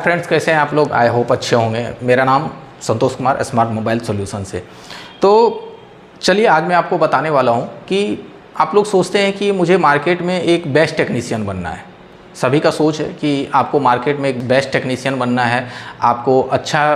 Friends, कैसे हैं आप लोग? आई होप अच्छे होंगे। मेरा नाम Santosh Kumar, smart mobile solution से। तो चलिए आज मैं आपको बताने वाला हूं कि आप लोग सोचते हैं कि मुझे मार्केट में एक बेस्ट टेक्नीशियन बनना है। सभी का सोच है कि आपको मार्केट में एक बेस्ट टेक्नीशियन बनना है, आपको अच्छा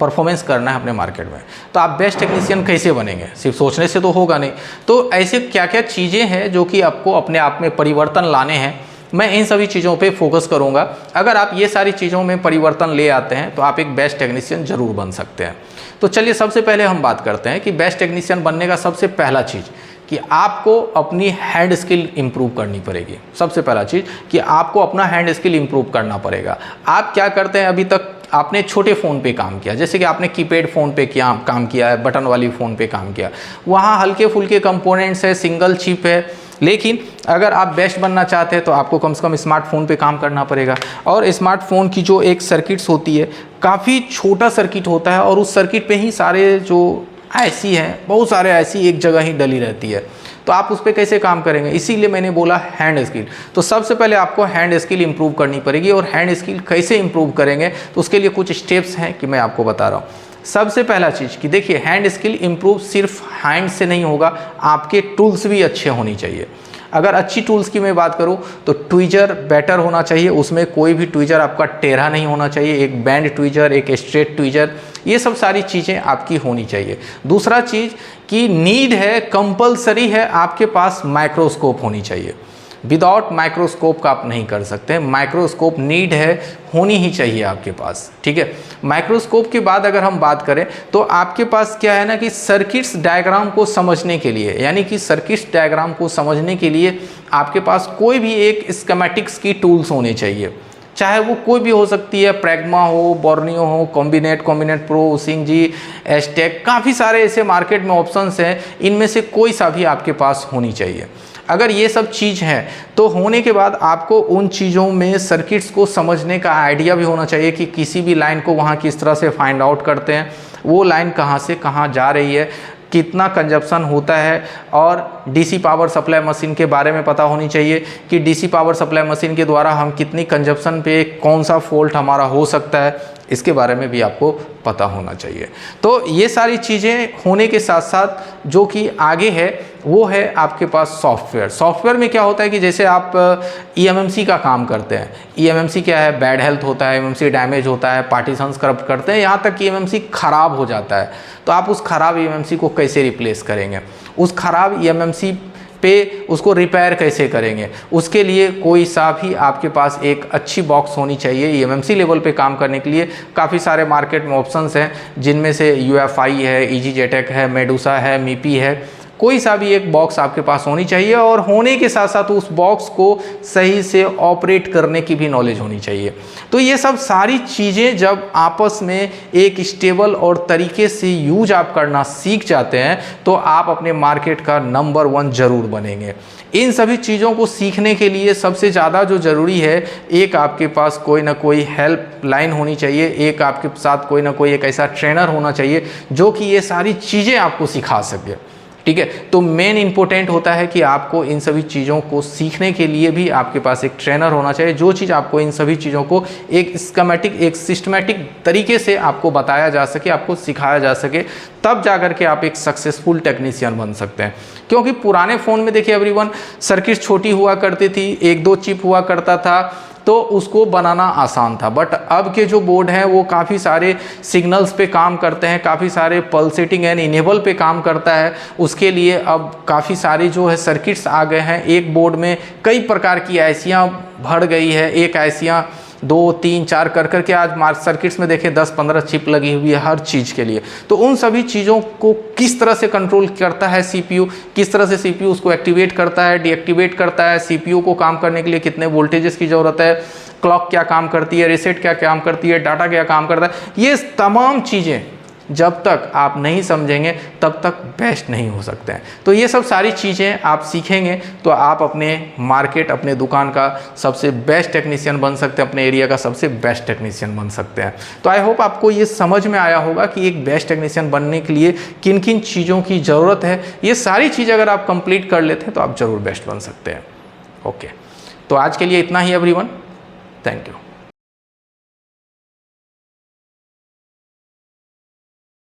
परफॉर्मेंस करना है अपने मार्केट में। तो आप बेस्ट टेक्नीशियन कैसे बनेंगे? सिर्फ सोचने से तो होगा नहीं। तो ऐसे क्या क्या चीज़ें हैं जो कि आपको अपने आप में परिवर्तन लाने हैं, मैं इन सभी चीज़ों पे फोकस करूंगा। अगर आप ये सारी चीज़ों में परिवर्तन ले आते हैं तो आप एक बेस्ट टेक्नीशियन जरूर बन सकते हैं। तो चलिए सबसे पहले हम बात करते हैं कि बेस्ट टेक्नीशियन बनने का सबसे पहला चीज़ कि आपको अपनी हैंड स्किल इंप्रूव करनी पड़ेगी। सबसे पहला चीज़ कि आपको अपना हैंड स्किल इंप्रूव करना पड़ेगा। आप क्या करते हैं, अभी तक आपने छोटे फ़ोन पे काम किया, जैसे कि आपने कीपैड फ़ोन पे काम किया है, बटन वाली फ़ोन पे काम किया, वहाँ हल्के फुल्के कंपोनेंट्स है, सिंगल चिप है। लेकिन अगर आप बेस्ट बनना चाहते हैं तो आपको कम से कम स्मार्टफोन पे काम करना पड़ेगा। और स्मार्टफोन की जो एक सर्किट्स होती है, काफ़ी छोटा सर्किट होता है और उस सर्किट पे ही सारे जो ऐसी हैं, बहुत सारे ऐसी एक जगह ही डली रहती है। तो आप उस पर कैसे काम करेंगे? इसीलिए मैंने बोला हैंड स्किल। तो सबसे पहले आपको हैंड स्किल इंप्रूव करनी पड़ेगी। और हैंड स्किल कैसे इंप्रूव करेंगे तो उसके लिए कुछ स्टेप्स हैं कि मैं आपको बता रहा हूँ। सबसे पहला चीज़ कि देखिए, हैंड स्किल इंप्रूव सिर्फ हैंड से नहीं होगा, आपके टूल्स भी अच्छे होने चाहिए। अगर अच्छी टूल्स की मैं बात करूं तो ट्विजर बेटर होना चाहिए, उसमें कोई भी ट्विजर आपका टेढ़ा नहीं होना चाहिए, एक बैंड ट्विजर, एक स्ट्रेट ट्विजर, ये सब सारी चीज़ें आपकी होनी चाहिए। दूसरा चीज़ कि नीड है, कंपलसरी है, आपके पास माइक्रोस्कोप होनी चाहिए। विदाउट माइक्रोस्कोप का आप नहीं कर सकते। माइक्रोस्कोप नीड है, होनी ही चाहिए आपके पास, ठीक है। माइक्रोस्कोप के बाद अगर हम बात करें तो आपके पास क्या है ना कि सर्किट्स डायग्राम को समझने के लिए, यानी कि सर्किट्स डायग्राम को समझने के लिए आपके पास कोई भी एक स्कीमेटिक्स की टूल्स होने चाहिए। चाहे वो कोई भी हो सकती है, प्रैग्मा हो, बोर्नियो हो, कॉम्बिनेट प्रो, सिंगजी, एस्टेक, काफ़ी सारे ऐसे मार्केट में ऑप्शंस हैं, इनमें से कोई सा भी आपके पास होनी चाहिए। अगर ये सब चीज़ है तो होने के बाद आपको उन चीज़ों में सर्किट्स को समझने का आइडिया भी होना चाहिए कि किसी भी लाइन को वहाँ किस तरह से फाइंड आउट करते हैं, वो लाइन कहाँ से कहाँ जा रही है, कितना कंजप्शन होता है। और डीसी पावर सप्लाई मशीन के बारे में पता होनी चाहिए कि डीसी पावर सप्लाई मशीन के द्वारा हम कितनी कंजप्शन पे कौन सा फॉल्ट हमारा हो सकता है, इसके बारे में भी आपको पता होना चाहिए। तो ये सारी चीज़ें होने के साथ साथ जो कि आगे है वो है आपके पास सॉफ्टवेयर। सॉफ्टवेयर में क्या होता है कि जैसे आप ईएमएमसी का काम करते हैं, ईएमएमसी क्या है, बैड हेल्थ होता है, ईएमएमसी डैमेज होता है, पार्टीशंस करप्ट करते हैं, यहाँ तक कि ईएमएमसी खराब हो जाता है। तो आप उस खराब ईएमएमसी को कैसे रिप्लेस करेंगे, उस खराब ईएमएमसी पे उसको रिपेयर कैसे करेंगे, उसके लिए कोई सा भी आपके पास एक अच्छी बॉक्स होनी चाहिए। ईएमएमसी लेवल पे काम करने के लिए काफ़ी सारे मार्केट में ऑप्शंस हैं, जिनमें से यूएफआई है, ईजीजेटेक है, मेडुसा है, मीपी है, कोई सा भी एक बॉक्स आपके पास होनी चाहिए। और होने के साथ साथ उस बॉक्स को सही से ऑपरेट करने की भी नॉलेज होनी चाहिए। तो ये सब सारी चीज़ें जब आपस में एक स्टेबल और तरीके से यूज आप करना सीख जाते हैं तो आप अपने मार्केट का नंबर 1 जरूर बनेंगे। इन सभी चीज़ों को सीखने के लिए सबसे ज़्यादा जो ज़रूरी है, एक आपके पास कोई ना कोई हेल्प लाइन होनी चाहिए, एक आपके साथ कोई ना कोई एक ऐसा ट्रेनर होना चाहिए जो कि ये सारी चीज़ें आपको सिखा सके, ठीक है। तो मेन इंपॉर्टेंट होता है कि आपको इन सभी चीज़ों को सीखने के लिए भी आपके पास एक ट्रेनर होना चाहिए, जो चीज़ आपको इन सभी चीज़ों को एक स्कीमेटिक, एक सिस्टमेटिक तरीके से आपको बताया जा सके, आपको सिखाया जा सके, तब जाकर के आप एक सक्सेसफुल टेक्नीशियन बन सकते हैं। क्योंकि पुराने फ़ोन में देखिए एवरीवन, सर्किट छोटी हुआ करती थी, 1-2 चिप हुआ करता था, तो उसको बनाना आसान था। बट अब के जो बोर्ड हैं वो काफ़ी सारे सिग्नल्स पे काम करते हैं, काफ़ी सारे पल्सेटिंग एंड इनेबल पे काम करता है। उसके लिए अब काफ़ी सारी जो है सर्किट्स आ गए हैं। एक बोर्ड में कई प्रकार की ऐसियाँ भर गई है, एक ऐसियाँ 2, 3, 4 कर करके आज सर्किट्स में देखें 10-15 चिप लगी हुई है हर चीज़ के लिए। तो उन सभी चीज़ों को किस तरह से कंट्रोल करता है सीपीयू, किस तरह से सीपीयू उसको एक्टिवेट करता है, डीएक्टिवेट करता है, सीपीयू को काम करने के लिए कितने वोल्टेजेस की ज़रूरत है, क्लॉक क्या काम करती है, रीसेट क्या काम करती है, डाटा क्या काम करता है, ये तमाम चीज़ें जब तक आप नहीं समझेंगे तब तक बेस्ट नहीं हो सकते हैं। तो ये सब सारी चीज़ें आप सीखेंगे तो आप अपने मार्केट, अपने दुकान का सबसे बेस्ट टेक्नीशियन बन सकते हैं, अपने एरिया का सबसे बेस्ट टेक्नीशियन बन सकते हैं। तो आई होप आपको ये समझ में आया होगा कि एक बेस्ट टेक्नीशियन बनने के लिए किन किन चीज़ों की ज़रूरत है। ये सारी चीज़ अगर आप कंप्लीट कर लेते हैं तो आप ज़रूर बेस्ट बन सकते हैं। ओके, तो आज के लिए इतना ही एवरीवन, थैंक यू।